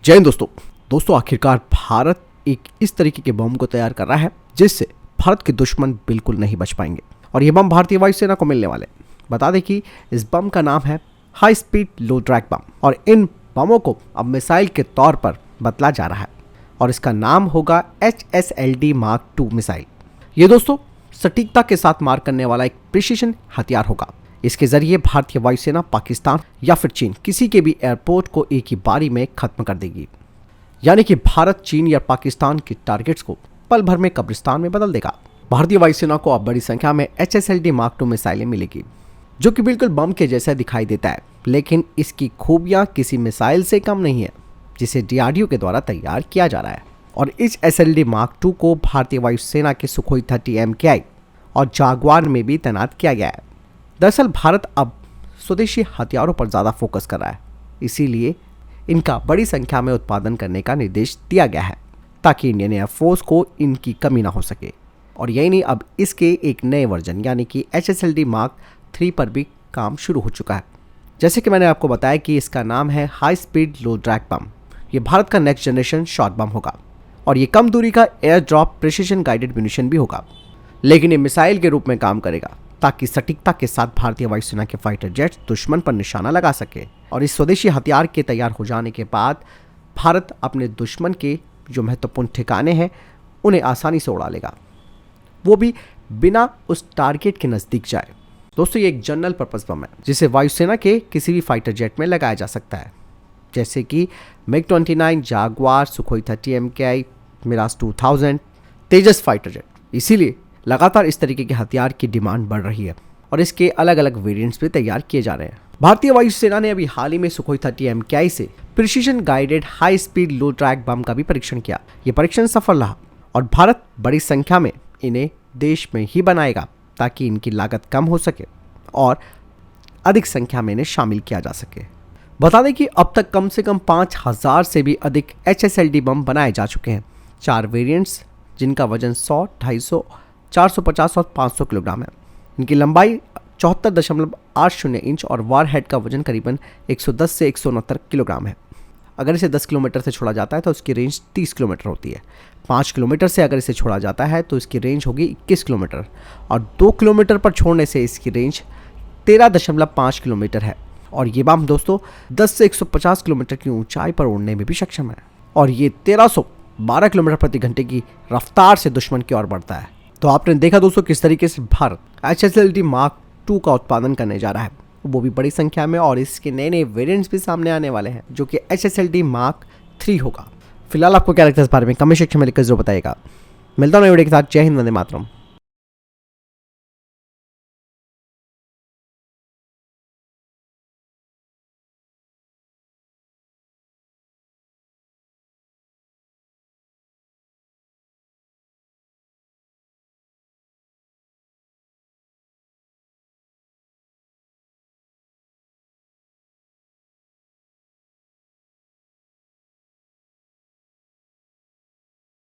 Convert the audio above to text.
जय हिंद दोस्तों आखिरकार भारत एक इस तरीके के बम को तैयार कर रहा है जिससे भारत के दुश्मन बिल्कुल नहीं बच पाएंगे और ये बम भारतीय वायुसेना को मिलने वाले। बता दें कि इस बम का नाम है हाई स्पीड लो ड्रैग बम और इन बमों को अब मिसाइल के तौर पर बदला जा रहा है और इसका नाम होगा HSLD मार्क 2 मिसाइल। ये दोस्तों सटीकता के साथ मार करने वाला एक प्रिसिशन हथियार होगा। इसके जरिए भारतीय वायुसेना पाकिस्तान या फिर चीन किसी के भी एयरपोर्ट को एक ही बारी में खत्म कर देगी, यानी कि भारत चीन या पाकिस्तान के टारगेट्स को पल भर में कब्रिस्तान में बदल देगा। भारतीय वायुसेना को अब बड़ी संख्या में HSLD मार्क 2 मिसाइलें मिलेगी जो कि बिल्कुल बम के जैसा दिखाई देता है, लेकिन इसकी खूबियां किसी मिसाइल से कम नहीं है जिसे DRDO के द्वारा तैयार किया जा रहा है। और इस HSLD मार्क 2 को भारतीय वायुसेना के सुखोई 30 MKI और जागवार में भी तैनात किया गया है। दरअसल भारत अब स्वदेशी हथियारों पर ज़्यादा फोकस कर रहा है, इसीलिए इनका बड़ी संख्या में उत्पादन करने का निर्देश दिया गया है ताकि इंडियन एयरफोर्स को इनकी कमी ना हो सके। और यही नहीं, अब इसके एक नए वर्जन यानी कि HSLD मार्क 3 पर भी काम शुरू हो चुका है। जैसे कि मैंने आपको बताया कि इसका नाम है हाई स्पीड लो ड्रैग बम। ये भारत का नेक्स्ट जनरेशन शॉर्ट बम होगा और ये कम दूरी का air drop precision guided munition भी होगा, लेकिन ये मिसाइल के रूप में काम करेगा ताकि सटीकता के साथ भारतीय वायुसेना के फाइटर जेट्स दुश्मन पर निशाना लगा सके। और इस स्वदेशी हथियार के तैयार हो जाने के बाद भारत अपने दुश्मन के जो महत्वपूर्ण ठिकाने हैं उन्हें आसानी से उड़ा लेगा, वो भी बिना उस टारगेट के नज़दीक जाए। दोस्तों ये एक जनरल पर्पस बम है जिसे वायुसेना के किसी भी फाइटर जेट में लगाया जा सकता है, जैसे कि MiG-29, जागवार, सुखोई 30 MKI, मिराज 2000, तेजस फाइटर जेट। इसीलिए लगातार इस तरीके के हथियार की डिमांड बढ़ रही है और इसके अलग अलग वेरिएंट्स भी तैयार किए जा रहे हैं। भारतीय वायुसेना ने अभी हाल ही में सुखोई 30 MKI से प्रिसिशन गाइडेड हाई स्पीड लो ड्रैग बम का भी परीक्षण किया। ये परीक्षण सफल रहा और भारत बड़ी संख्या में इन्हें देश में ही बनाएगा ताकि इनकी लागत कम हो सके और अधिक संख्या में इन्हें शामिल किया जा सके। बता दें कि अब तक कम से कम 5000 से भी अधिक HSLD बम बनाए जा चुके हैं। 4 वेरिएंट्स जिनका वजन 100, 250, 450 और 500 किलोग्राम है। इनकी लंबाई 74.80 इंच और वार हेड का वजन करीबन 110 से 169 किलोग्राम है। अगर इसे 10 किलोमीटर से छोड़ा जाता है तो इसकी रेंज 30 किलोमीटर होती है। 5 किलोमीटर से अगर इसे छोड़ा जाता है तो इसकी रेंज होगी 21 किलोमीटर और 2 किलोमीटर पर छोड़ने से इसकी रेंज 13.5 किलोमीटर है। और ये बम दोस्तों 10 से 150 किलोमीटर की ऊंचाई पर उड़ने में भी सक्षम है और ये 1312 किलोमीटर प्रति घंटे की रफ्तार से दुश्मन की ओर बढ़ता है। तो आपने देखा दोस्तों किस तरीके से भारत HSLD मार्क 2 का उत्पादन करने जा रहा है, वो भी बड़ी संख्या में, और इसके नए नए वेरिएंट्स भी सामने आने वाले हैं जो कि HSLD मार्क 3 होगा। फिलहाल आपको क्या लगता है इस बारे में कमेंट सेक्शन में लिखकर जरूर बताइएगा। मिलता हूं नए वीडियो के साथ। जय हिंद, वंदे मातरम।